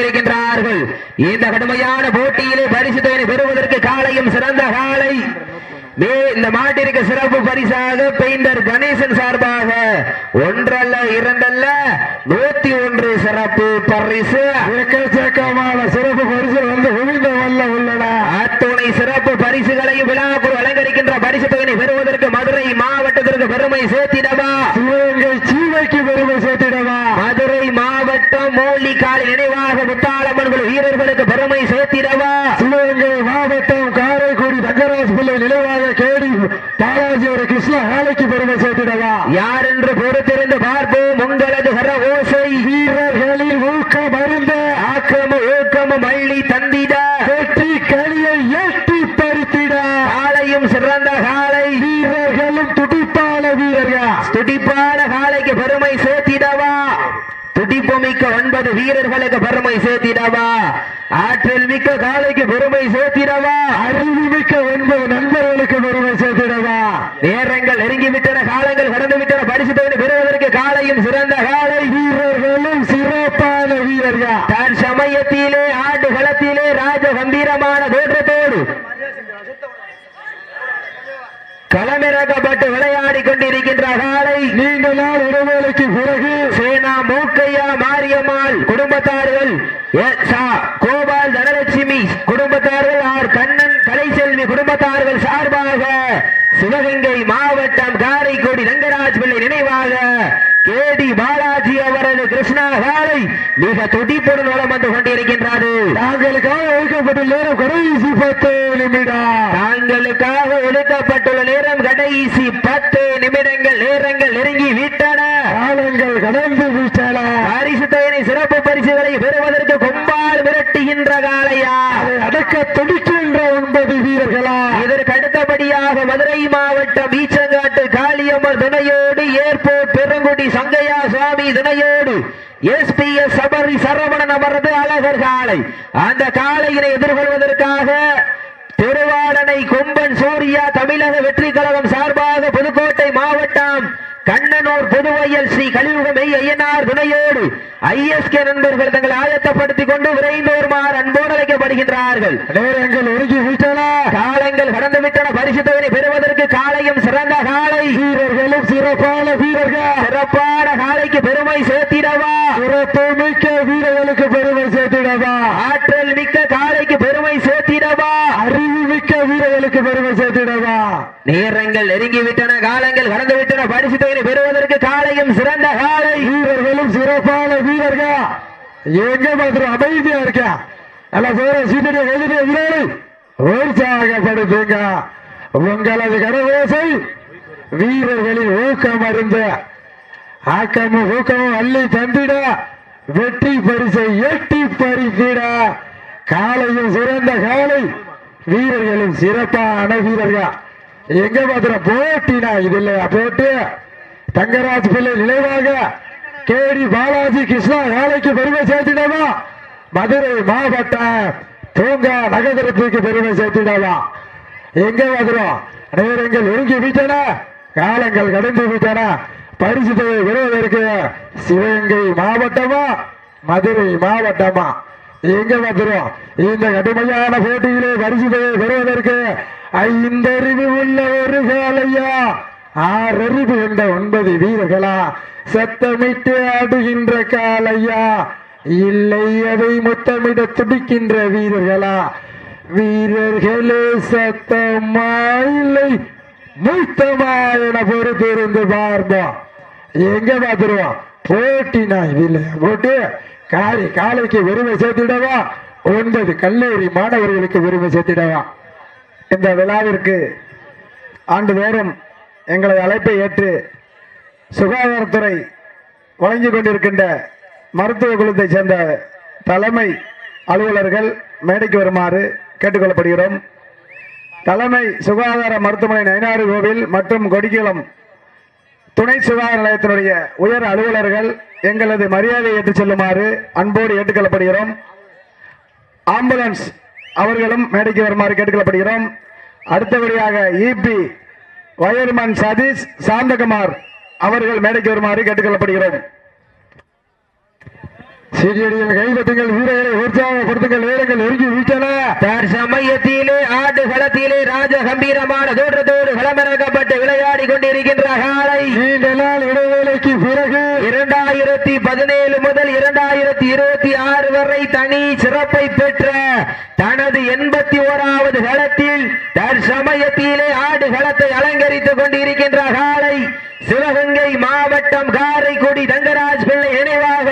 இருக்கின்றார்கள். இந்த கடுமையான போட்டியிலே பரிசு தொகை பெறுவதற்கு காலையும் சிறந்த காலை. இந்த மாட்டிற்கு சிறப்பு பரிசாக பெயிண்டர் கணேசன் சார்பாக ஒன்றல்ல இரண்டல்ல 101 சிறப்பு பரிசு. எக்கச்சக்கமான சிறப்பு பரிசு வந்து குவிந்த வல்ல உள்ளன. அத்துணை சிறப்பு பரிசுகளையும் விழாக்குழு அலங்கரிக்கின்ற பரிசு தொகை பெறுவதற்கு மதுரை மாவட்டத்திற்கு பெருமை சேர்த்திடவா, சிவகங்கை சீமைக்கு பெருமை சேர்த்திடவா, மதுரை மாவட்டம் மோலிகால் நினைவாக முத்தாளம்மன் வீரர்களுக்கு பெருமை சேர்த்திடவா, சிவகங்கை மாவட்டம் காரைக்குடி தங்கராஜ் பிள்ளை நினைவாக கேடி பாலாஜி ஒரு கிருஷ்ணா காலைக்கு பெருமை சேர்த்திடவா. யார் என்று பொறுத்திருந்து பார்ப்போம். உங்களது கர ஓசை வீரர்களில் ஊக்கம் அருந்த ஆக்கமும் ஊக்கமும் அள்ளி தந்திட வெற்றி களியை எட்டி பறித்திட காலையும் சிறந்த காலை. வீரர்களும் துடிப்பான வீரர்கள். துடிப்பான காலைக்கு பெருமை சேர்த்திடவா, துடிப்பு மிக்க 9 வீரர்களுக்கு பெருமை சேர்த்திடவா, ஆற்றல் மிக்க காலைக்கு பெருமை சேர்த்திடவா, அறிவு மிக்க 9 நண்பர்களுக்கு பெருமை சேர்த்திடவா. நேரங்கள் நெருங்கிவிட்டன, காலங்கள் கடந்துவிட்டன. பரிசு தொகை பெறுவதற்கு காலையும் சிறந்த காலை. வீரர்களும் சிறப்பான வீரர்கள். தன் சமயத்திலே ஆண்டு களத்திலே ராஜ கம்பீரமான தோற்றத்தோடு களமிறக்கப்பட்டு விளையாடி கொண்டிருக்கின்ற காலை. நீண்ட நாள் இடைவேளைக்கு பிறகு சேனா மூக்கையா மாரியம்மாள் குடும்பத்தார்கள், கோபால் தனலட்சுமி குடும்பத்தார்கள், ஆர் கண்ணன் கலைசெல்வி குடும்பத்தார்கள் சார்பாக சிவகங்கை மாவட்டம் காரைக்குடி ரங்கராஜ் பிள்ளை நினைவாக கேடி பாலாஜி அவரது கிருஷ்ணா காலை மிக துடிப்புடன் வளம் வந்து கொண்டிருக்கின்றது. தாங்களுக்காக ஒதுக்கப்பட்டுள்ள நேரம் கடைசி 10 நிமிடம். தாங்களுக்காக ஒதுக்கப்பட்டுள்ள நேரம் கடைசி 10 நிமிடங்கள். நேரங்கள் நெருங்கி விட்டன, காலங்கள் கடந்து விட்டன. பரிசு தொகை சிறப்பு பரிசுகளை பெறுவதற்கு கொம்பால் மிரட்டுகின்ற காலையா, அடக்க துடிக்கின்ற 9 வீரர்களா. இதற்கு அடுத்தபடியாக மதுரை மாவட்டம் ஈச்சங்காட்டு காளியம்மன் துணையோடு ஏர்போர்ட் பெருங்குடி சங்கையா சுவாமி துணையோடு SPS சபரி சரவணன் அவரது அழகர் காலை. அந்த காலையினை எதிர்கொள்வதற்காக திருவாடனை கொம்பன் சூர்யா தமிழக வெற்றி கழகம் சார்பாக புதுக்கோட்டை மாவட்டம் கண்ணனூர் புதுவையில் ஸ்ரீ கலியுகமை ஐயனார் துணையோடு ISK நண்பர்கள் தங்களை ஆயத்தப்படுத்திக் கொண்டு விரைந்து வருமாறு அன்போடு அழைக்கப்படுகின்றார்கள். நேரங்கள் ஒருங்கி விட்டன, காலங்கள் கடந்து விட்டன. பரிசு தொகை பெறுவதற்கு காலையும் சிறந்த காலை. வீரர்களும் சிறப்பான வீரர்கள். சிறப்பான காலைக்கு பெருமை சேர்த்திடவா, சிறப்பு மிக்க வீரர்களுக்கு பெருமை சேர்த்திடவா, ஆற்றல் மிக்க காலைக்கு பெருமை சேர்த்திடவா, அறிவு மிக்க வீரர்களுக்கு பெருமை சேர்த்திடவா. நேரங்கள் நெருங்கிவிட்டன, காலங்கள் கடந்து விட்டன. பரிசு தொகை பெறுவதற்கு காலையும் சிறந்த காலை. வீரர்களும் சிறப்பான வீரர்கள். எங்க மாதிரி அமைதியா இருக்க நல்ல பேர சீட்டை எழுதிய வீரரை உற்சாகப்படுத்துங்க. உங்களது கரவோசை வீரர்களின் ஊக்கம் அருந்த ஆக்கமும் ஊக்கமும் அள்ளி தந்திட வெற்றி பரிசை எட்டி பறித்திட காலையும் சிறந்த காலை. வீரர்களும் சிறப்பான வீரர்கள். எங்க மாத்திரம் போட்டினா இது இல்லையா போட்டு தங்கராஜ் பிள்ளை நினைவாக கேடி பாலாஜி கிருஷ்ணா காலைக்கு பெருமை சேர்த்திடவா, மதுரை மாவட்டம் தூங்கா நகரத்துக்கு பெருமை சேர்த்திடவா. எங்க மாத்திரம் நேரங்கள் ஒருங்கி விட்டன, காலங்கள் கடந்து விட்டன. பரிசு தொகை பெறுவதற்கு சிவகங்கை மாவட்டமா மதுரை மாவட்டமா எங்க மாத்திரம் இந்த கடுமையான போட்டியிலே பரிசு தொகை பெறுவதற்கு 5 அறிவு உள்ள ஒரு காலையா, 6 அறிவு கொண்ட 9 வீரர்களா, சத்தமிட்டு ஆடுகின்ற காலையா, இல்லை அதை முத்தமிட துடிக்கின்ற வீரர்களா. வீரர்களே சத்தமா இல்லை முத்தமா என பொறுத்திருந்து பார்ப்போம். எங்க பார்த்துருவோம் போட்டினா இதுல போட்டு காலைக்கு பெருமை சேர்த்திடவா, 9 கல்லூரி மாணவர்களுக்கு பெருமை சேர்த்திடவா. இந்த விழாவிற்கு ஆண்டுதோறும் எங்களது அழைப்பை ஏற்று சுகாதாரத்துறை வழங்கிக் கொண்டிருக்கின்ற மருத்துவ குழுத்தை சேர்ந்த தலைமை அலுவலர்கள் மேடைக்கு வருமாறு கேட்டுக்கொள்ளப்படுகிறோம். தலைமை சுகாதார மருத்துவமனை நயினாறு கோவில் மற்றும் கொடிக்குளம் துணை சுகாதார நிலையத்தினுடைய உயர் அலுவலர்கள் எங்களது மரியாதை ஏற்றுச் செல்லுமாறு அன்போடு ஏற்றுக்கொள்ளப்படுகிறோம். ஆம்புலன்ஸ் அவர்களும் மேடைக்கு வருமாறு கேட்டுக்கொள்ளப்படுகிறோம். அடுத்தபடியாக EP வயர்மன் சதீஷ் சாந்தகுமார் அவர்கள் மேடைக்கு வருமாறு கேட்டுக்கொள்ளப்படுகிறோம். சீரியடியில் கைதட்டுங்கள், வீரர்களை உற்சாகப்படுத்துங்கள், நேரங்கள் நெருங்கி விட்டன. தற்சமயத்திலே ஆடு களத்திலே ராஜ கம்பீரமான தோற்றத்தோடு களமிறக்கப்பட்டு விளையாடி கொண்டிருக்கின்ற காலை நீண்ட நாள் இடைவேளைக்கு பிறகு 2017 முதல் 2026 வரை தனி சிறப்பை பெற்ற தனது 81வது களத்தில் தற்சமயத்திலே ஆடு களத்தை அலங்கரித்துக் கொண்டிருக்கின்ற காலை சிவகங்கை மாவட்டம் காரைக்குடி தங்கராஜ் பிள்ளை நினைவாக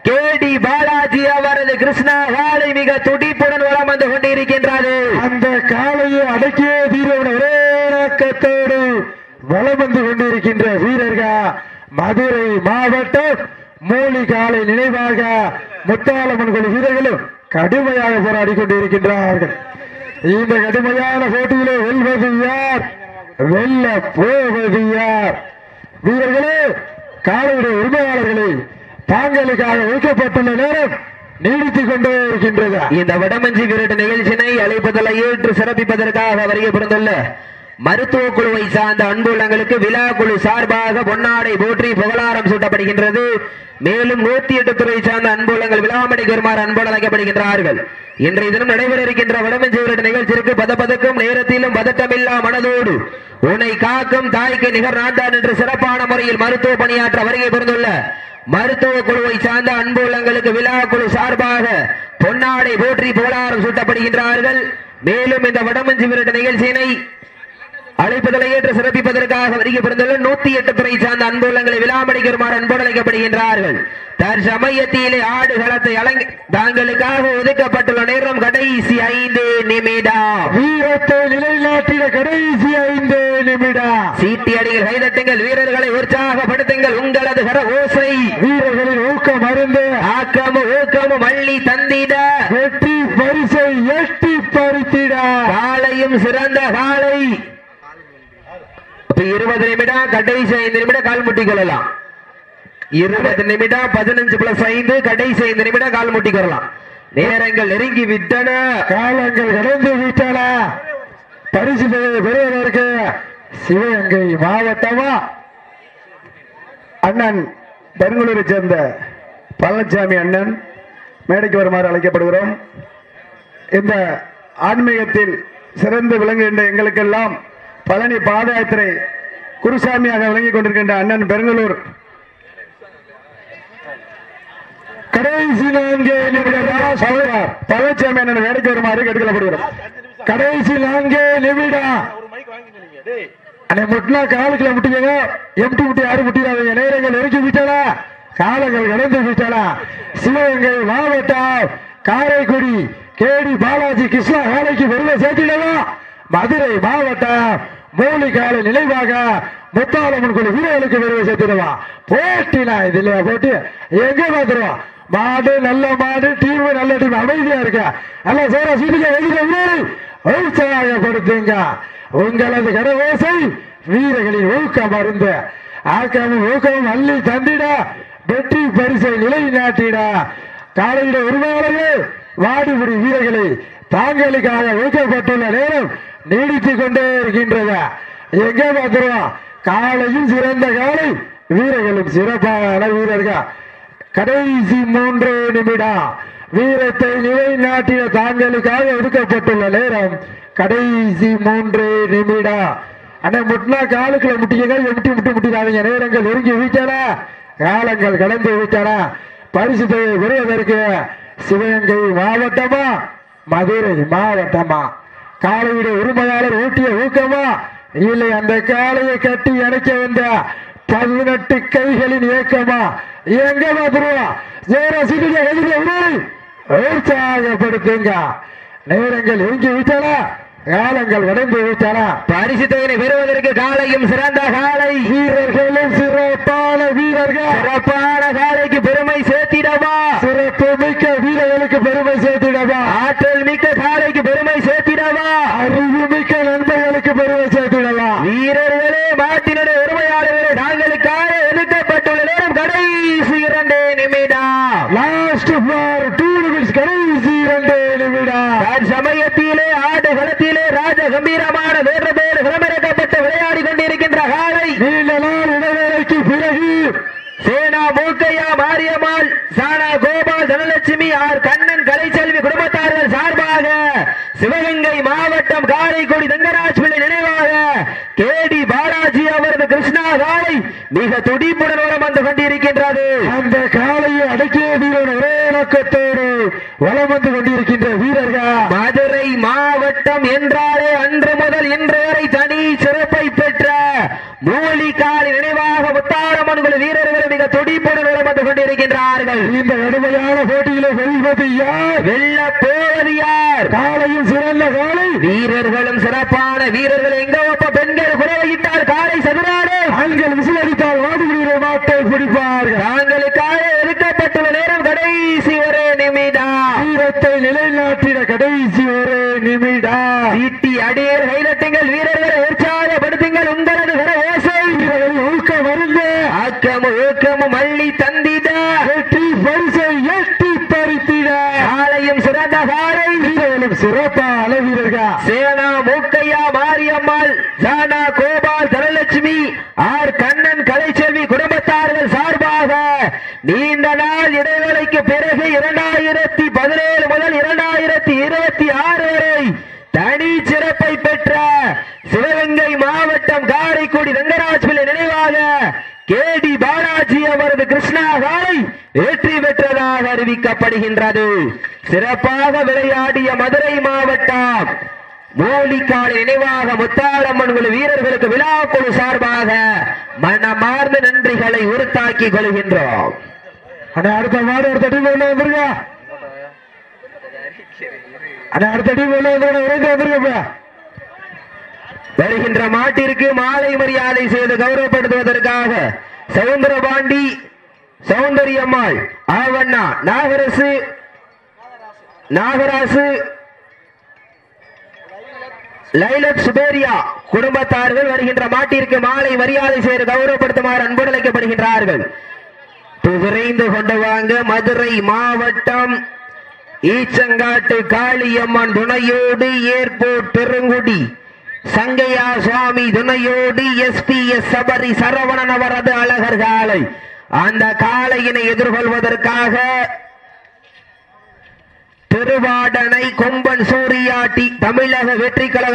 கேடி பாலாஜி அவரது கிருஷ்ணா காலை மிக துடிப்புடன் வளம் வந்து கொண்டிருக்கின்றது. அந்த காலையை அடக்கிய வீரர் ஒரே நோக்கத்தோடு வளம் வந்து கொண்டிருக்கின்ற வீரர்கள் மதுரை மாவட்டம் மூலி காலை நினைவாக முத்தாளம்மன் கோயில் வீரர்களும் கடுமையாக போராடி கொண்டிருக்கின்றார்கள். இந்த கடுமையான போட்டியிலே வெல்வது யார், வெல்ல போவது யார்? வீரர்களே, காலையுடைய உரிமையாளர்களே, தாங்களுக்காக வைக்கப்பட்டுள்ள நேரம் நீடித்துக் கொண்டே இருக்கின்றது. இந்த வடமஞ்சி விரட்டு நிகழ்ச்சியினை அழைப்பதலை ஏற்று சிறப்பிப்பதற்காக வருகை புரிந்துள்ள மருத்துவ குழுவை சார்ந்த அன்புள்ளங்களுக்கு விழா குழு சார்பாக பொன்னாடை போற்றி புகழாரம் சூட்டப்படுகின்றது. மேலும் 108 துறை சார்ந்த அன்புள்ளங்கள் விழாமடைக்கு வருமாறு அன்போடு அழைக்கப்படுகின்றார்கள். இன்றைய தினம் நடைபெற இருக்கின்ற வடமஞ்சி விரட்டு நிகழ்ச்சிக்கு பதப்பதற்கும் நேரத்திலும் பதட்டமில்லா மனதோடு உன்னை காக்கும் தாய்க்கு நிகர் நாட்டான் என்று சிறப்பான முறையில் மருத்துவ பணியாற்ற வருகை புரிந்துள்ள மருத்துவ குழுவை சார்ந்த அன்புள்ளங்களுக்கு விழா குழு சார்பாக பொன்னாடை போற்றி புகழாரம் சூட்டப்படுகின்றார்கள். மேலும் இந்த வடமஞ்சி விரட்டு நிகழ்ச்சியினை அழைப்பதலை ஏற்று சிறப்பிப்பதற்காக வருகை புரிந்துள்ள 108 துறை சார்ந்த அன்புள்ளங்களை விழாமடைக்கு வருமாறு அன்போடு அழைக்கப்படுகின்றார்கள். தற்சமயத்திலே ஆடு களத்தை தாங்களுக்காக ஒதுக்கப்பட்டுள்ள நேரம் கடைசி 5 நிமிடம். வீரத்தை நிலைநாட்டின கடைசி 5 நிமிடம். சீட்டி அடிகள், கைதட்டுங்கள், வீரர்களை உற்சாகப்படுத்துங்கள். உங்களது கர ஓசை வீரர்களின் ஊக்கம் அருந்து ஆக்கமும் ஊக்கமும் அள்ளி தந்திட வெற்றி பரிசை எட்டி பறித்திட காலையும் சிறந்த காலை. 20 நிமிடம் கடைசி 5 நிமிடம் கால் முட்டி கொள்ளலாம். 20 நிமிடம் 15+5 கடைசி 5 நிமிடம் கால் முட்டி கொள்ளலாம். நேரங்கள் நெருங்கி விட்டன, காலங்கள் கடந்து விட்டன. பரிசு பெறுவதற்கு சிவகங்கை மாவட்டமா அண்ணன் பெருங்குளூரை சேர்ந்த பழனிசாமி அண்ணன் மேடைக்கு வருமாறு அழைக்கப்படுகிறோம். இந்த ஆன்மீகத்தில் சிறந்து விளங்குகின்ற எங்களுக்கெல்லாம் பழனி பாத யாத்திரை குருசாமியாக விளங்கிக் கொண்டிருக்கின்ற அண்ணன் பெருங்கலூர் கடைசி 4 நிமிடம் பழனிசாமி அண்ணன் வேலைக்கு வருமாறு கேட்டுக்கொள்ளப்படுகிறோம். கடைசி 4 நிமிடம். முட்டினா காலுக்குள்ள முட்டிக்கங்க, எம்டி முட்டி யாரும் முட்டிடாதீங்க. நேரங்கள் நெருங்கி விட்டன, காலங்கள் கடந்து விட்டன. சிவகங்கை மாவட்டம் காரைக்குடி கேடி பாலாஜி கிருஷ்ணா வேலைக்கு பெருமை சேர்த்திடவா. மதுரை மாவட்டம் மூலிகால நினைவாக முத்தாளம்மன் கோயில் வீரர்களுக்கு பெருமை சேர்த்திடவா. போட்டினா இது இல்லையா போட்டி? எங்க பார்த்துருவோம். மாடு நல்ல மாடு, டீம் நல்ல டீம், அமைதியா இருக்க அல்ல சேர சீட்டுக்கு உற்சாகப்படுத்துங்க. உங்களது கடவோசை வீரர்களின் ஊக்கம் அருந்து ஆக்கமும் ஊக்கமும் அள்ளி தந்திட வெற்றி பரிசை நிலைநாட்டிட காலையிட உரிமையாளர்கள் வாடிபுடி வீரர்களை தாங்களுக்காக வைக்கப்பட்டுள்ள நேரம் நீடித்துக் கொண்டே இருக்கின்றது. எங்க பார்த்துருவோம். காலையும் சிறந்த காலை, வீரர்களும் சிறப்பான வீரர்கள். கடைசி 3 நிமிடம். வீரத்தை நிலைநாட்டிய தாங்களுக்காக ஒதுக்கப்பட்டுள்ள நேரம் கடைசி 3 நிமிடம். ஆனா முட்டினா காலுக்குள்ள முட்டிக்கங்க, எம்டி முட்டிடாதீங்க. நேரங்கள் நெருங்கி விட்டன, காலங்கள் கடந்து விட்டன. பரிசு பெறுவதற்கு சிவகங்கை மாவட்டமா மதுரை மாவட்டமா காலையுடைய உரிமையாளர் ஊட்டிய ஊக்கமா இல்லை அந்த காலையை கட்டி அணைக்க வந்த 18 கைகளின் இயக்கமா? எங்க பார்த்துருவா உற்சாகப்படுத்துங்க. நேரங்கள் எங்கி விட்டன, காலங்கள் கடந்து விட்டன. பரிசு தொகையை பெறுவதற்கு காலையும் சிறந்த காலை, வீரர்களும் சிறப்பான வீரர்கள். சிறப்பான காலைக்கு பெருமை சேர்த்திடவா, சிறப்பு மிக்க வீரர்களுக்கு பெருமை சேர்த்திடவா, ஆற்றல் மிக்க காலைக்கு பெருமை சேர்த்திடவா, அறிவு மிக்க நண்பர்களுக்கு பெருமை சேர்த்திடவா. வீரர்களே, மாட்டினுடைய உரிமையாளர்களே, தாங்களுக்காக ஒதுக்கப்பட்டுள்ள நேரம் கடைசி 2 நிமிடம். லாஸ்ட் ஃபார் 2 நிமிஷம். கடைசி 2 நிமிடம். சமயத்திலே ஆடு களத்திலே ராஜ கம்பீரமான வேற்றத்தோடு களமிறக்கப்பட்டு விளையாடி கொண்டிருக்கின்ற காலை நீண்ட நாள் இடைவேளைக்கு பிறகு சேனா மூக்கையா மாரியம்மாள் சானா கோபா மாவட்டம் காரைக்குடி தங்கராஜ் பிள்ளை நினைவாக கேடி பாலாஜி அவரது கிருஷ்ணா காலை மிக துடிப்புடன் வலம் வந்து கொண்டிருக்கின்றது. அந்த காலையை அடக்கிய வீரன் ஒரே நோக்கத்தோடு வலம் வந்து கொண்டிருக்கின்ற வீரர்கள் மதுரை மாவட்டம் என்றாலே அன்று முதல் இன்று வரை தனி சிறப்பை பெற்ற மூலிகாலி நினைவாக முத்தாரம்மன் குழு வீரர்கள் மிக துடிப்புடன் வலம் வந்து கொண்டிருக்கின்றார்கள். இந்த கடுமையான போட்டியிலே வெல்வது யார், வெல்ல போவது யார்? காலையும் சிறந்த காலை, வீரர்களும் சிறப்பான வீரர்கள். எங்க பெண்கள் குறையிட்டால் காலை சதுராடு, ஆண்கள் விசிலடித்தால் வாடுகிற மாட்டை பிடிப்பார்கள். தாங்களுக்காக ஒதுக்கப்பட்டுள்ள நேரம் கடைசி ஒரு நிமிடம். வீரத்தை நிலைநாட்டின கடைசி ஒரு நிமிடம். சீட்டி அடியர் கைலட்டுங்கள், வீரர்களை உற்சாகப்படுத்துங்கள். உங்களது கர ஓசை வீரர்கள் ஊக்கம் வருங்க, ஆக்கமும் ஊக்கமும் அள்ளி தந்திட வெற்றி பரிசை எட்டி பறித்திட காலையும் சிறந்த காலை, வீரர்களும் சிறப்பான வீரர்கள். சேனா மூக்கையா மாரியம்மாள், ஜானா கோபால், தனலட்சுமி, ஆர் கண்ணன், கலைச்செல்வி குடும்பத்தார்கள் சார்பாக நீண்ட நாள் இடைவேளைக்கு பிறகு 2017 முதல் 2026 வரை தனி சிறப்பை பெற்ற சிவகங்கை மாவட்டம் காரைக்குடி ரங்கராஜ் பிள்ளை நினைவாக கேடி பாலாஜி அவரது கிருஷ்ணா காலை வெற்றி பெற்றதாக அறிவிக்கப்படுகின்றது. சிறப்பாக விளையாடிய மதுரை மாவட்டம் மூலிகாலை நினைவாக முத்தாரம்மன் குழு வீரர்களுக்கு விழா குழு சார்பாக மனமார்ந்த நன்றிகளை உறுத்தாக்கிக் கொள்கின்றோம். அடுத்த மாடு அடுத்த டீம் வந்துருங்க, அடுத்த டீம் வந்துருங்க. வருகின்ற மாட்டிற்கு மாலை மரியாதை செய்து கௌரவப்படுத்துவதற்காக சவுந்தரபாண்டி, சௌந்தரியம்மாள், ஆவண்ணா, நாகராசு, லைலக் சுபேரியா குடும்பத்தார்கள் வருகின்ற மாட்டிற்கு மாலை மரியாதை செய்து கௌரவப்படுத்துமாறு அன்புடன் அழைக்கப்படுகின்றார்கள். விரைந்து கொண்டு வாங்க. மதுரை மாவட்டம் ஈச்சங்காட்டு காளியம்மன் துணையோடு ஏர்போர்ட் பெருங்குடி சங்கையா சுவாமி துணையோடு எஸ்பிஎஸ் சபரி சரவணன் அவரது அழகர் காலை. அந்த காளையினை எதிர்கொள்வதற்காக திருவாடனை கொம்பன் சூரியாட்டி தமிழக வெற்றி கழகம்